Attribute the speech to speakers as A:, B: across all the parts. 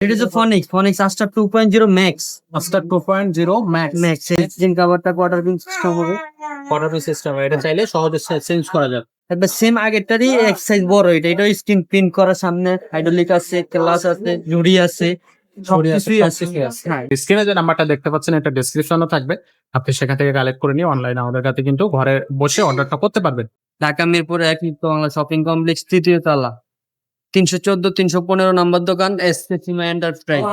A: It is a Phoenix Astra 2.0 Max.
B: Astra 2.0 Max
A: engine কভারটা quarter pin system হবে।
B: Quarter system, এটা চাইলে সহজে চেঞ্জ করা যাবে।
A: একবার সেম আগেরটারই এক সাইজ বড়, এটাও স্ক্রিন প্রিন্ট করা, সামনে হাইড্রোলিক আছে, ক্লাস আছে, ঝুড়ি আছে, সবকিছুই আছে। হ্যাঁ,
B: স্ক্রিনে যে নাম্বারটা দেখতে পাচ্ছেন এটা ডেসক্রিপশনে থাকবে, আপনি সেখান থেকে কালেক্ট করে নিয়ে অনলাইনে আমাদের কাছে কিন্তু ঘরে বসে অর্ডারটা করতে পারবেন।
A: ঢাকা মিরপুর 1 নিত্য বাংলা শপিং কমপ্লেক্স, তৃতীয় তলা, 314-315 নম্বর দোকান, এসকে সিমা এন্টারপ্রাইজ।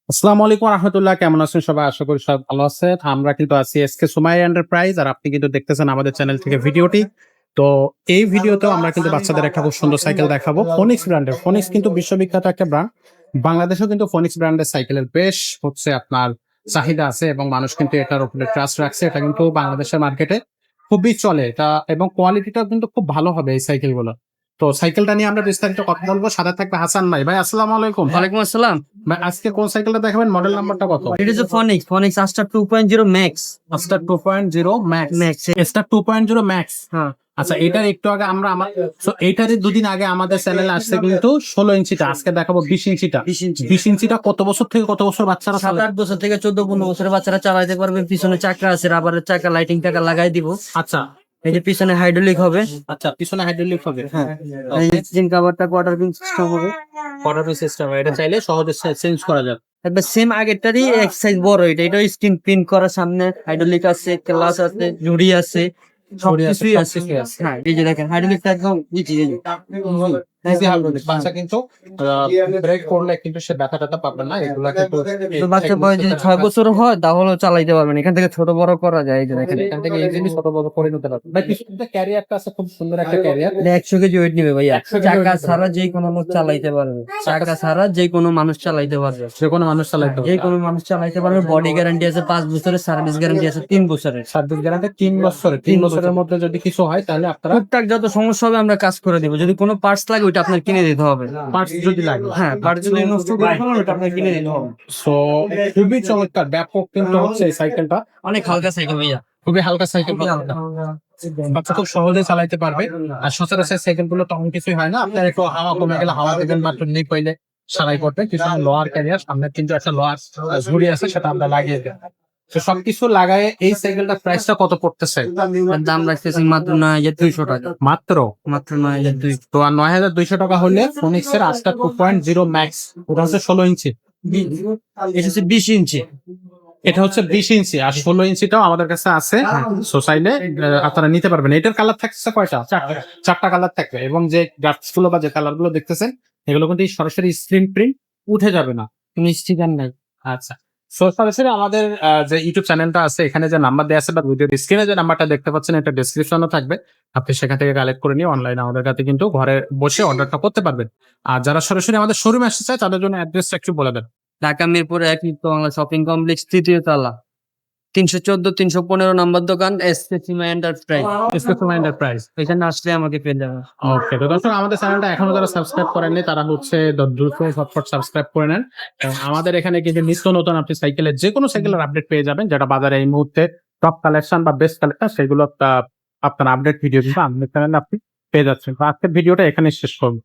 B: আসসালামু আলাইকুম রাহমাতুল্লাহ, কেমন আছেন সবাই? আশা করি সব ভালো আছেন। আমরা কিন্তু আছি এসকে সুমাই এন্টারপ্রাইজ, আর আপনি কিন্তু দেখতেছেন আমাদের চ্যানেল থেকে ভিডিওটি। তো এই ভিডিওতেও আমরা কিন্তু বাচ্চাদের একটা খুব সুন্দর সাইকেল দেখাবো, ফোনিক্স ব্র্যান্ডের। ফোনিক্স কিন্তু বিশ্ববিখ্যাত একটা ব্র্যান্ড, বাংলাদেশেও কিন্তু ফোনিক্স ব্র্যান্ডের সাইকেলের বেশ হচ্ছে আপনার চাহিদা আছে এবং মানুষ কিন্তু এটার উপরে ট্রাস্ট রাখছে। এটা কিন্তু বাংলাদেশের মার্কেটে খুবই চলে এটা, এবং কোয়ালিটিটাও কিন্তু খুব ভালো হবে এই সাইকেলগুলো। তো সাইকেলটা নিয়ে আমরা বিস্তারিত কথা বলবো। সাথে থাকবে হাসান ভাই। ভাই আসসালামু আলাইকুম।
A: ওয়ালাইকুম আসসালাম।
B: ভাই আজকে কোন সাইকেলটা দেখাবেন? মডেল নাম্বারটা কত?
A: It is a Phoenix Astra 2.0 Max.
B: Astra 2.0 Max
A: Max,
B: Astra 2.0 Max।
A: হ্যাঁ,
B: আচ্ছা, এটার একটু আগে এইটারই দুদিন আগে আমাদের চ্যানেলে আসছে কিন্তু 16 ইঞ্চিটা, আজকে দেখাবো 20 ইঞ্চিটা।
A: 20 ইঞ্চি।
B: 20 ইঞ্চিটা কত বছর থেকে কত বছর বাচ্চারা চালায়?
A: 7-8 বছর থেকে 14-15 বছরের বাচ্চারা চালাইতে পারবে। পিছনে চাকা আছে, রাবারের চাকা, লাইটিং টাকা লাগাই দিব।
B: আচ্ছা
A: এই যে পিছনে হাইড্রোলিক হবে।
B: আচ্ছা, পিছনে হাইড্রোলিক হবে।
A: হ্যাঁ, এই ইঞ্জিন কভারটা কোয়ার্টার পিন সিস্টেম হবে।
B: কোয়ার্টার সিস্টেম, এটা চাইলে সহজে চেঞ্জ করা যাবে।
A: একবার সেম আগেরটারই এক সাইজ বড়, এটাও স্ক্রিন প্রিন্ট করা, সামনে হাইড্রোলিক আছে, ক্লাস আছে, ঝুড়ি আছে, সবকিছুই আছে। হ্যাঁ, এই যে দেখেন হাইড্রোলিকটা একদম ইজি।
B: Easy hydraulic। বাচ্চা কিন্তু ব্রেক করলে কিন্তু সে ব্যথা ট্যাথা পাবে না। এগুলা কিন্তু
A: তো বাচ্চার বয়স যদি 6 বছর হয় তাহলে চালাইতে পারবেন। এখান থেকে ছোট বড় করা যায়। এই যে দেখেন
B: এখান থেকে ইজিলি ছোট বড় করে নিতে পারবে। ভাই পিছনে ক্যারিয়ারটা আছে, খুব সুন্দর একটা ক্যারিয়ার।
A: এটা 100 কেজি ওয়েট নিবে ভাইয়া।
B: 100 কেজি
A: চাকা
B: weight নিবে।
A: ছাড়া যে কোনো লোক চালাইতে পারবে। চাকা ছাড়া যে কোনো মানুষ চালাইতে পারবে।
B: যে কোনো মানুষ চালাইতে
A: যে কোনো মানুষ চালাইতে পারবে। বডি গ্যারান্টি আছে 5 বছরের, সার্ভিস গ্যারান্টি আছে 3 বছরের।
B: সার্ভিস গ্যারান্টি 3 বছরের। 3 বছরের মধ্যে যদি কিছু হয় তাহলে আপনারা
A: টুকটাক যত সমস্যা হবে আমরা কাজ করে দিব। যদি কোনো পার্টস লাগে ওইটা আপনার কিনে দিতে হবে।
B: পার্টস যদি লাগে,
A: হ্যাঁ, পার্টস যদি নষ্ট করে ফেলেন ওইটা আপনার কিনে দিতে হবে।
B: সো খুবই চমৎকার, ব্যাপক কিন্তু হচ্ছে এই সাইকেলটা।
A: অনেক হালকা সাইকেল ভাইয়া।
B: খুবই হালকা সাইকেল,
A: খুবই হালকা।
B: বাচ্চা খুব সহজে চালাইতে পারবে। আর সচরাচর সাইকেল গুলো তখন কিছুই হয় না, আপনার একটু হাওয়া কমে গেলে হাওয়া দিবেন, মাত্র নেই পাইলে সারাই করবে। পিছনে লোহার ক্যারিয়ার, সামনে কিন্তু একটা লোহার ঝুড়ি আছে, সেটা আমরা লাগিয়ে দেব। তো সবকিছু লাগায় এই সাইকেলটার প্রাইসটা কত পড়তেছে?
A: এর দাম রাখতেছি মাত্র 9200 টাকা।
B: মাত্র
A: 9200।
B: তো, আর 9200 টাকা হলে ফোনিক্স এর Astra 2.0 Max, ওটা হচ্ছে 16 ইঞ্চি।
A: এটা হচ্ছে 20 ইঞ্চি।
B: এটা হচ্ছে 20 ইঞ্চি, আর 16 ইঞ্চিটাও আমাদের কাছে আছে। সো চাইলে আপনারা নিতে পারবেন। এটার কালার থাকছে কয়টা? চারটা কালার থাকবে, এবং যে গ্রাফিক্স গুলো বা যে কালার গুলো দেখতেছেন এগুলো কিন্তু সরাসরি স্ক্রিন প্রিন্ট উঠে যাবে না,
A: কোনো স্টিকার নাই।
B: আচ্ছা। সো সরাসরি আমাদের যে ইউটিউব চ্যানেলটা আছে, এখানে যে নাম্বার দেওয়া আছে বা ভিডিওর স্ক্রিনে যে নাম্বারটা দেখতে পাচ্ছেন এটা ডেসক্রিপশনে থাকবে, আপনি সেখান থেকে কালেক্ট করে নিয়ে অনলাইনে আমাদের কাছে কিন্তু ঘরে বসে অর্ডারটা করতে পারবেন। আর যারা সরাসরি আমাদের শোরুমে আসতে চায় তাদের জন্য অ্যাড্রেসটা একটু বলে দেন।
A: ঢাকা মিরপুর 1 নিত্য বাংলা শপিং কমপ্লেক্স, তৃতীয় তলা, 314-315 নম্বর দোকান, এসকে সিমা এন্টারপ্রাইজ।
B: SK Suma enterprise.
A: এখানে আসলে আমাকে পেয়ে যাবেন।
B: ওকে, তো দর্শক আমাদের চ্যানেলটা এখনো যারা সাবস্ক্রাইব করেননি তারা হচ্ছে দ্রুত ঝটপট সাবস্ক্রাইব করে নেন। এবং আমাদের এখানে কিন্তু নিত্য নতুন আপনি সাইকেলের যে কোনো সাইকেলের আপডেট পেয়ে যাবেন, যেটা বাজারে এই মুহূর্তে টপ কালেকশন বা বেস্ট কালেকশন, সেগুলো আপনার আপডেট ভিডিও কিন্তু আমাদের চ্যানেলে আপনি পেয়ে যাচ্ছেন। তো আজকের ভিডিওটা এখানে শেষ করবো।